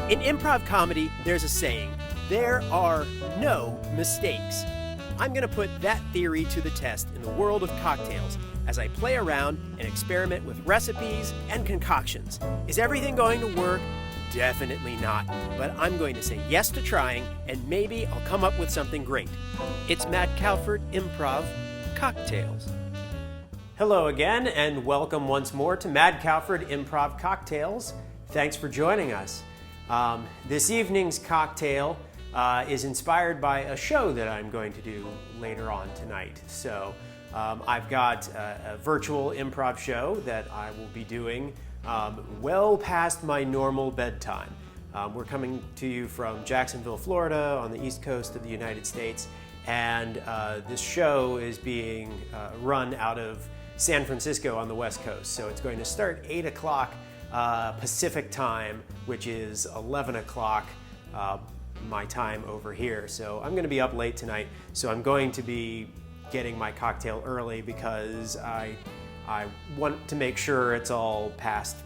In improv comedy, there's a saying, there are no mistakes. I'm going to put that theory to the test in the world of cocktails as I play around and experiment with recipes and concoctions. Is everything going to work? Definitely not, but I'm going to say yes to trying, and maybe I'll come up with something great. It's Mad Cowford Improv Cocktails. Hello again, and welcome once more to Mad Cowford Improv Cocktails. Thanks for joining us. This evening's cocktail is inspired by a show that I'm going to do later on tonight. So I've got a virtual improv show that I will be doing well past my normal bedtime. We're coming to you from Jacksonville, Florida, on the east coast of the United States, and this show is being run out of San Francisco on the west coast. So it's going to start 8 o'clock Pacific time, which is 11 o'clock my time over here. So I'm going to be up late tonight, so I'm going to be getting my cocktail early because I want to make sure it's all passed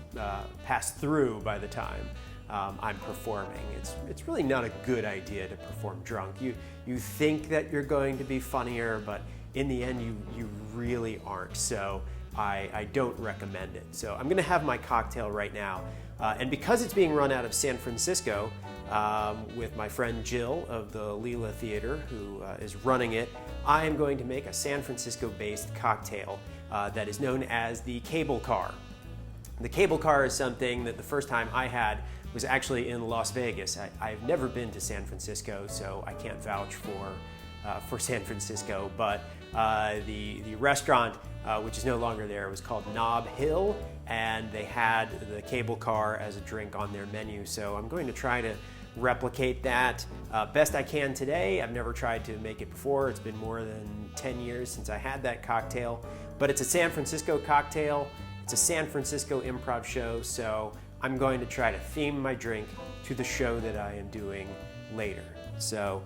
through by the time I'm performing. It's really not a good idea to perform drunk. You think that you're going to be funnier, but in the end you really aren't. So I don't recommend it. So I'm going to have my cocktail right now. And because it's being run out of San Francisco with my friend Jill of the Leela Theater, who is running it, I am going to make a San Francisco-based cocktail that is known as the cable car. The cable car is something that the first time I had was actually in Las Vegas. I've never been to San Francisco, so I can't vouch for San Francisco, but the restaurant, which is no longer there, was called Nob Hill, and they had the cable car as a drink on their menu. So I'm going to try to replicate that best I can today. I've never tried to make it before. It's been more than 10 years since I had that cocktail, but it's a San Francisco cocktail. It's a San Francisco improv show, so I'm going to try to theme my drink to the show that I am doing later. So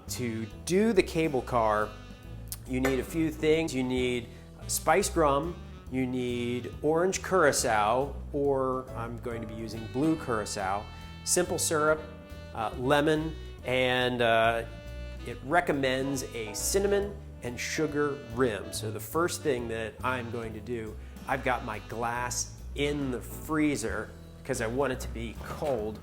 to do the cable car, you need a few things. You need spiced rum, you need orange curacao, or I'm going to be using blue curacao, simple syrup, lemon, and it recommends a cinnamon and sugar rim. So the first thing that I'm going to do, I've got my glass in the freezer because I want it to be cold.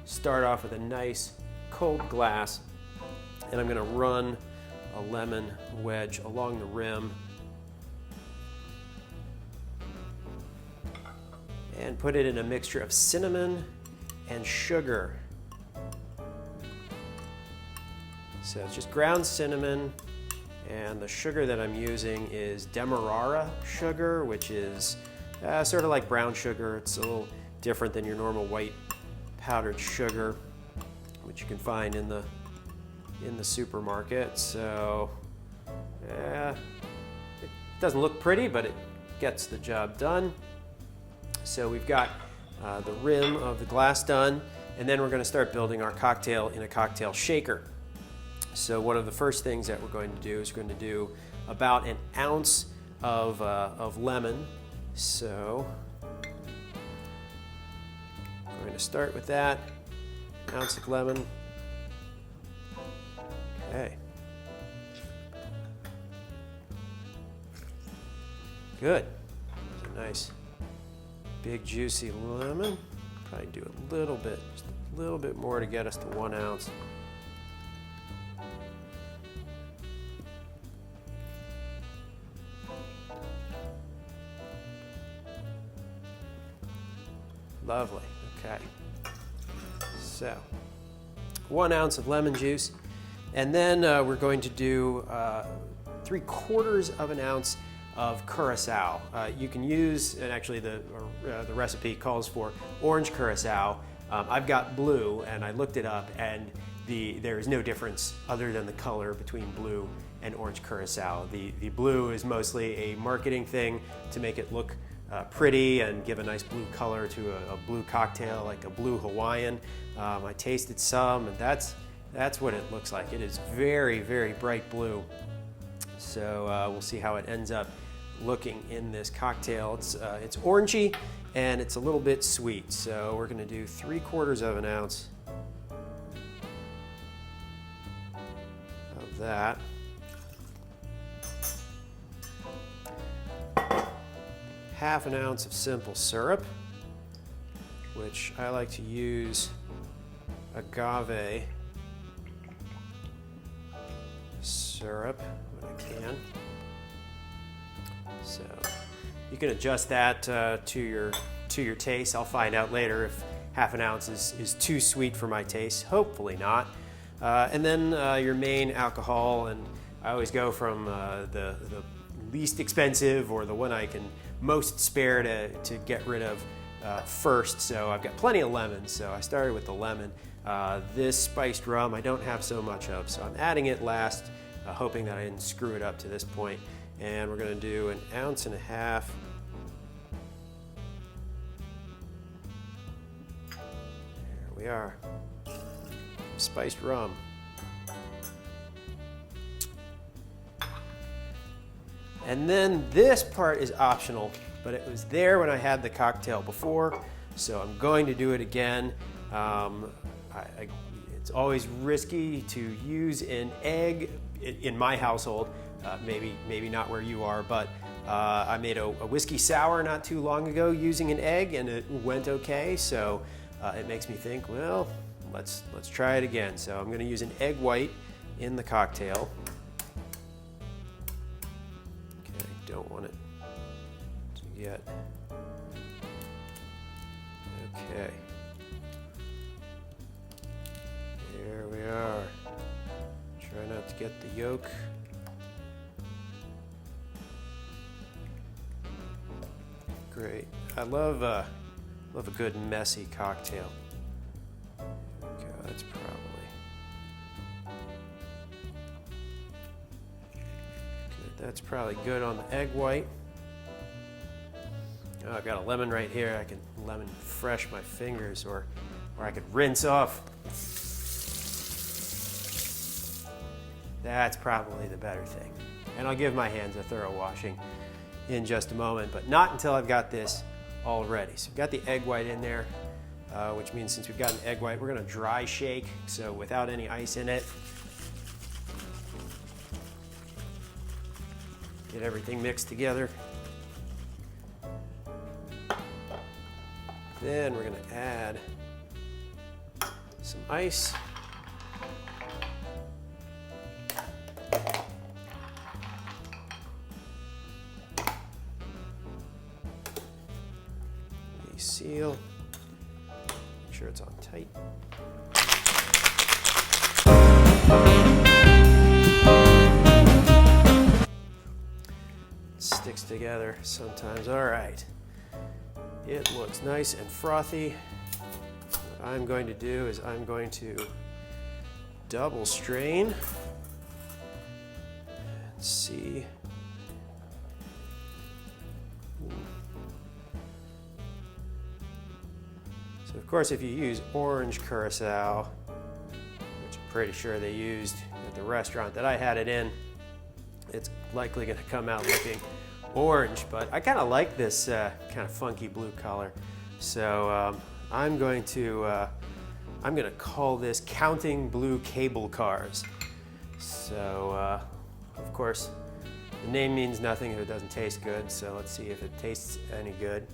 Start off with a nice cold glass, and I'm going to run a lemon wedge along the rim and put it in a mixture of cinnamon and sugar. So it's just ground cinnamon, and the sugar that I'm using is Demerara sugar, which is sort of like brown sugar. It's a little different than your normal white powdered sugar, which you can find in the supermarket. So it doesn't look pretty, but it gets the job done. So we've got the rim of the glass done, and then we're going to start building our cocktail in a cocktail shaker. So one of the first things that we're going to do is we're going to do about an ounce of lemon. So we're going to start with that, an ounce of lemon. Okay. Good. That's a nice big juicy lemon. Probably do a little bit, just a little bit more to get us to 1 ounce. Lovely. Okay. So 1 ounce of lemon juice, and then we're going to do 3/4 of an ounce of curacao. You can use, and actually the recipe calls for orange curacao. I've got blue, and I looked it up, and there is no difference other than the color between blue and orange curacao. The blue is mostly a marketing thing to make it look pretty and give a nice blue color to a blue cocktail, like a blue Hawaiian. I tasted some, and that's what it looks like. It is very, very bright blue. So we'll see how it ends up looking in this cocktail. It's orangey and it's a little bit sweet. So we're gonna do 3/4 of an ounce of that. Half an ounce of simple syrup, which I like to use agave syrup when I can. So you can adjust that to your taste. I'll find out later if half an ounce is too sweet for my taste. Hopefully not. And then your main alcohol, and I always go from the least expensive or the one I can most spare to get rid of first. So I've got plenty of lemon, so I started with the lemon. This spiced rum I don't have so much of, so I'm adding it last, hoping that I didn't screw it up to this point. And we're gonna do 1.5 ounces. There we are, spiced rum. And then this part is optional, but it was there when I had the cocktail before, so I'm going to do it again. It's always risky to use an egg in my household, maybe not where you are, but I made a whiskey sour not too long ago using an egg, and it went okay, so it makes me think, well, let's try it again. So I'm gonna use an egg white in the cocktail. Don't want it to get, okay, here we are. Try not to get the yolk. Great. I love a good messy cocktail. Okay, that's probably good. That's probably good on the egg white. Oh, I've got a lemon right here. I can lemon fresh my fingers, or I could rinse off. That's probably the better thing. And I'll give my hands a thorough washing in just a moment, but not until I've got this all ready. So we've got the egg white in there, which means since we've got an egg white, we're gonna dry shake, so without any ice in it. Get everything mixed together. Then we're gonna add some ice. Seal. Make sure it's on tight. It sticks together sometimes. All right. It looks nice and frothy. What I'm going to do is I'm going to double strain and see. So of course, if you use orange Curacao, which I'm pretty sure they used at the restaurant that I had it in, it's likely going to come out looking orange, but I kind of like this kind of funky blue color. So I'm going to call this Counting Blue Cable Cars. So of course, the name means nothing if it doesn't taste good. So let's see if it tastes any good.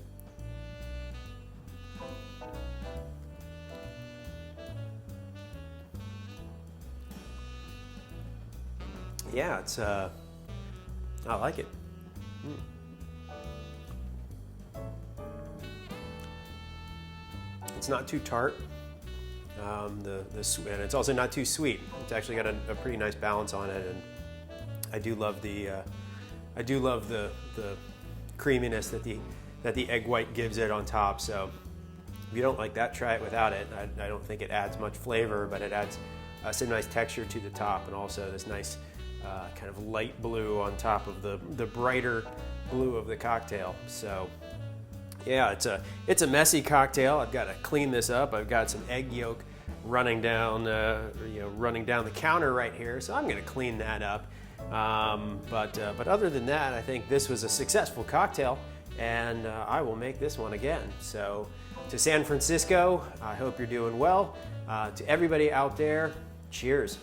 Yeah, it's I like it. It's not too tart, and it's also not too sweet. It's actually got a pretty nice balance on it, and I do love the creaminess that the egg white gives it on top. So if you don't like that, try it without it. I don't think it adds much flavor, but it adds some nice texture to the top, and also this nice kind of light blue on top of the brighter blue of the cocktail. So yeah, it's a messy cocktail. I've got to clean this up. I've got some egg yolk running down running down the counter right here, so I'm going to clean that up. But other than that, I think this was a successful cocktail, and I will make this one again. So to San Francisco, I hope you're doing well. To everybody out there, cheers.